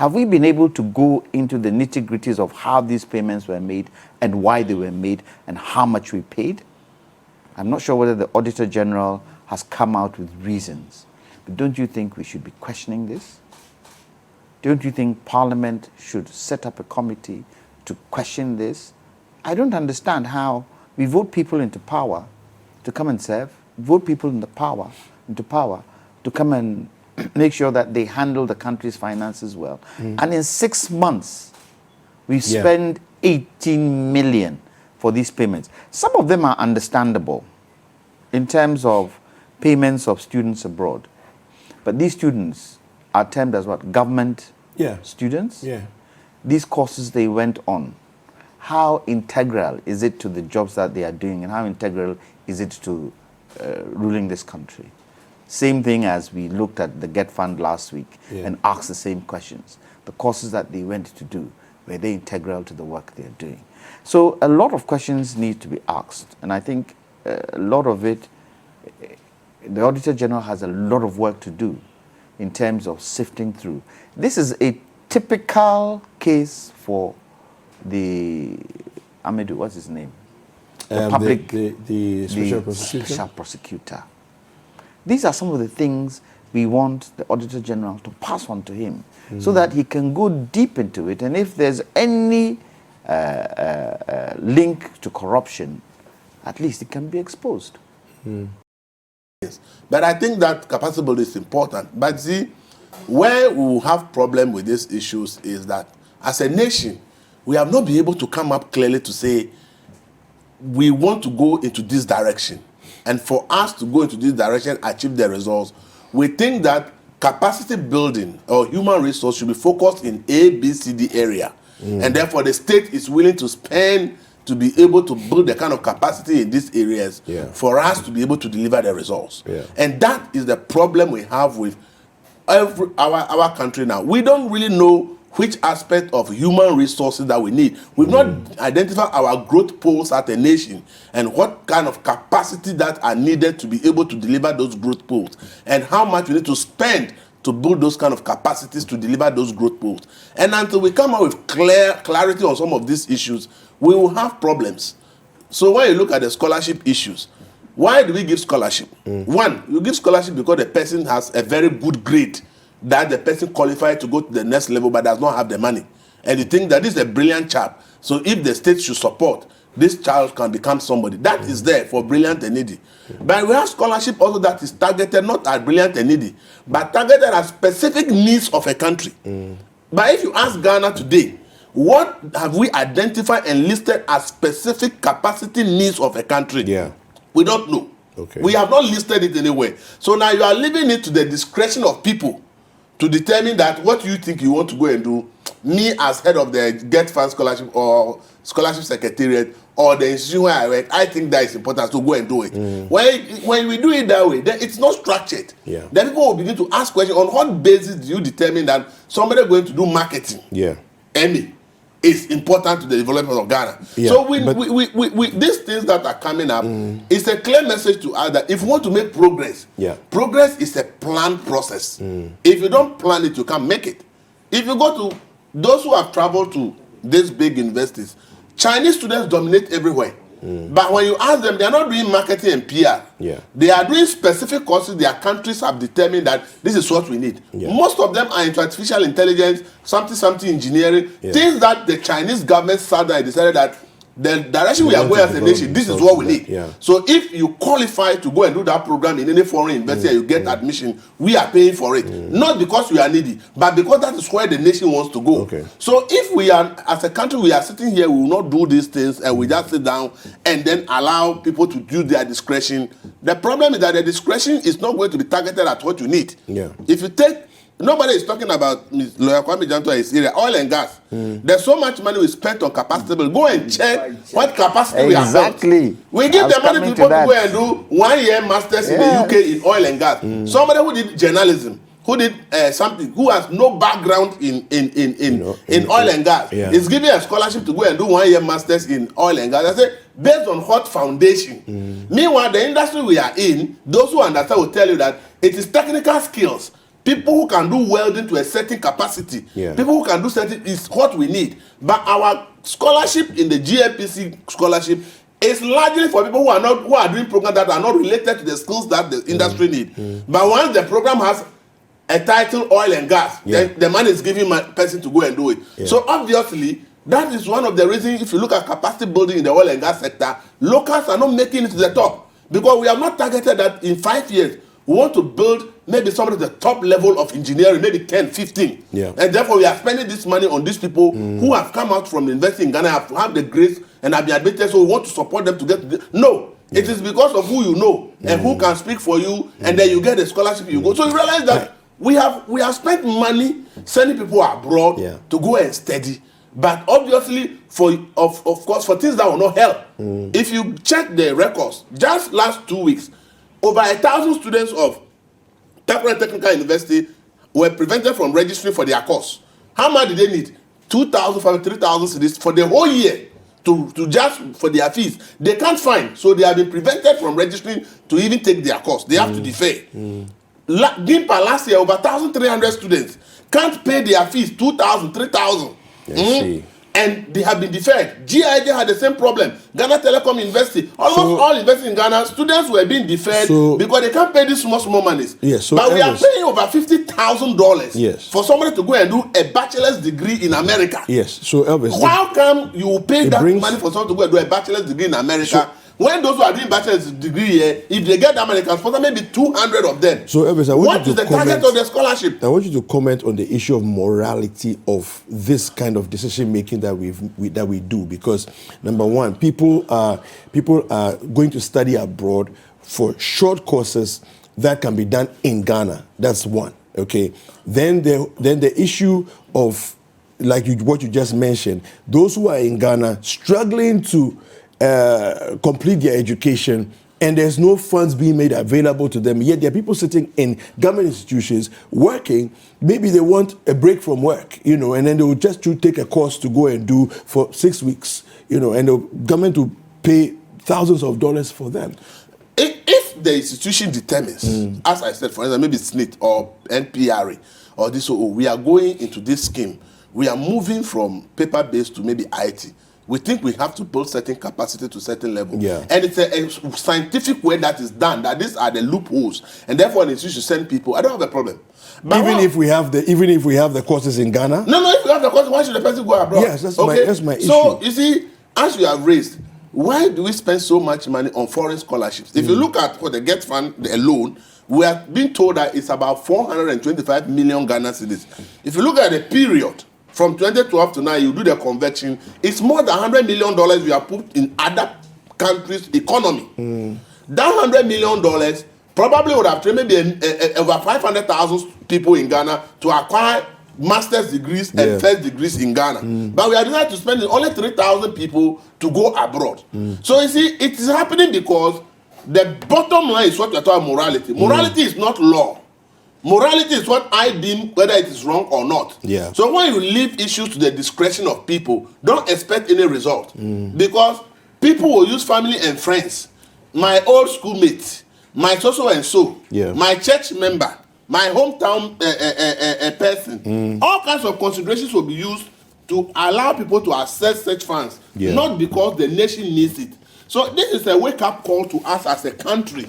Have we been able to go into the nitty-gritties of how these payments were made and why they were made and how much we paid? I'm not sure whether the Auditor General has come out with reasons. But don't you think we should be questioning this? Don't you think Parliament should set up a committee to question this? I don't understand how we vote people into power to come and serve, vote people into power to come and make sure that they handle the country's finances well. And in 6 months, we spend 18 million for these payments. Some of them are understandable in terms of payments of students abroad. But these students are termed as what? Government students? These courses they went on, how integral is it to the jobs that they are doing and how integral is it to ruling this country? Same thing as we looked at the GETFund last week and asked the same questions. The courses that they went to do, were they integral to the work they're doing? So a lot of questions need to be asked. And I think a lot of it, the Auditor General has a lot of work to do in terms of sifting through. This is a typical case for the Amedu, what's his name? The Special Prosecutor. These are some of the things we want the Auditor General to pass on to him so that he can go deep into it. And if there's any link to corruption, at least it can be exposed. Yes. But I think that capacity building is important. But see, where we will have problem with these issues is that as a nation, we have not been able to come up clearly to say we want to go into this direction. And for us to go into this direction, achieve the results, we think that capacity building or human resource should be focused in A, B, C, D area. And therefore the state is willing to spend to be able to build the kind of capacity in these areas for us to be able to deliver the results. And that is the problem we have with our country now. We don't really know which aspect of human resources that we need. We've not identified our growth poles as a nation and what kind of capacity that are needed to be able to deliver those growth poles and how much we need to spend to build those kind of capacities to deliver those growth poles. And until we come out with clarity on some of these issues, we will have problems. So when you look at the scholarship issues, why do we give scholarship? One, you give scholarship because the person has a very good grade that the person qualified to go to the next level but does not have the money. And you think that this is a brilliant chap. So if the state should support, this child can become somebody. That is there for brilliant and needy. But we have scholarship also that is targeted not at brilliant and needy, but targeted at specific needs of a country. But if you ask Ghana today, what have we identified and listed as specific capacity needs of a country? We don't know. We have not listed it anywhere. So now you are leaving it to the discretion of people to determine that what you think you want to go and do. Me as head of the GETFund scholarship or scholarship secretariat or the institution where I work, I think that is important to go and do it. When we do it that way, then it's not structured. Then people will begin to ask questions on what basis do you determine that somebody going to do marketing? Emmy is important to the development of Ghana. So these things that are coming up, it's a clear message to us that if you want to make progress, progress is a planned process. If you don't plan it, you can't make it. If you go to those who have traveled to these big universities, Chinese students dominate everywhere. But when you ask them, they are not doing marketing and PR. They are doing specific courses their countries have determined that this is what we need. Most of them are into artificial intelligence, something engineering, things that the Chinese government sat there and decided that the direction we are going as a nation, this is what we need. So if you qualify to go and do that program in any foreign university and you get admission, we are paying for it. Not because we are needy, but because that is where the nation wants to go. So if we are, as a country, we are sitting here, we will not do these things and we just sit down and then allow people to use their discretion. The problem is that the discretion is not going to be targeted at what you need. If you take, nobody is talking about Lawyer Kwame Jantuah area, oil and gas. There's so much money we spent on capacity. Go and check what capacity we have built. We give the money to people to go and do 1 year masters in the UK in oil and gas. Somebody who did journalism, who did something, who has no background in oil and gas, is given a scholarship to go and do 1 year masters in oil and gas. I say, based on what foundation? Meanwhile, the industry we are in, those who understand will tell you that it is technical skills People who can do welding to a certain capacity, people who can do certain is what we need. But our scholarship in the GAPC scholarship is largely for people who are doing programs that are not related to the skills that the industry need. But once the program has a title, oil and gas, then the money is given my person to go and do it. So obviously, that is one of the reasons. If you look at capacity building in the oil and gas sector, locals are not making it to the top because we have not targeted that in 5 years. We want to build maybe some of the top level of engineering, maybe 10, 15. And therefore, we are spending this money on these people who have come out from the university in Ghana, have the grace and have been admitted, so we want to support them to get to the... No, it is because of who you know and who can speak for you, and then you get a scholarship, you go. So you realize that we have spent money sending people abroad to go and study. But obviously, of course, for things that will not help. If you check the records, just last 2 weeks, over 1,000 students of Temporary Technical University were prevented from registering for their course. How much did they need? 2,000, 3,000 cedis for the whole year to just for their fees. They can't find, so they have been prevented from registering to even take their course. They have to defer. GIMPA last year, over 1,300 students can't pay their fees, 2,000, 3,000. And they have been deferred. GIJ had the same problem. Ghana Telecom University, almost all universities in Ghana, students were being deferred because they can't pay these small monies. But we are paying over $50,000 for somebody to go and do a bachelor's degree in America. So Elvis, how come you pay that money for someone to go and do a bachelor's degree in America? When those who are doing bachelor's degree here, if they get that money, can sponsor maybe 200 of them. So Elvis, what is the target of the scholarship? I want you to comment on the issue of morality of this kind of decision making that we do, because number one, people are going to study abroad for short courses that can be done in Ghana. That's one. Okay. Then the issue of what you just mentioned, those who are in Ghana struggling to complete their education, and there's no funds being made available to them. Yet there are people sitting in government institutions working. Maybe they want a break from work, and then they will just take a course to go and do for 6 weeks, and the government will pay thousands of dollars for them. If the institution determines, as I said, for example, maybe SNIT or NPRA or this, we are going into this scheme, we are moving from paper-based to maybe IT. We think we have to build certain capacity to certain level. And it's a scientific way that is done, that these are the loopholes. And therefore, the institution send people. I don't have a problem. But even if we have the courses in Ghana? No, if we have the courses, why should the person go abroad? Yes, that's my issue. So, you see, as you have raised, why do we spend so much money on foreign scholarships? If you look at the GETFund alone, we are being told that it's about 425 million Ghana cedis. If you look at the period, from 2012 to now, you do the conversion, it's more than $100 million we have put in other countries' economy. That $100 million probably would have trained maybe over 500,000 people in Ghana to acquire master's degrees and first degrees in Ghana. But we are decided to spend only 3,000 people to go abroad. So you see, it is happening because the bottom line is what we are talking about morality. Morality is not law. Morality is what I deem whether it is wrong or not. So when you leave issues to the discretion of people, don't expect any result. Because people will use family and friends. My old schoolmate, my so and so, my church member, my hometown person. All kinds of considerations will be used to allow people to access such funds, not because the nation needs it. So this is a wake-up call to us as a country.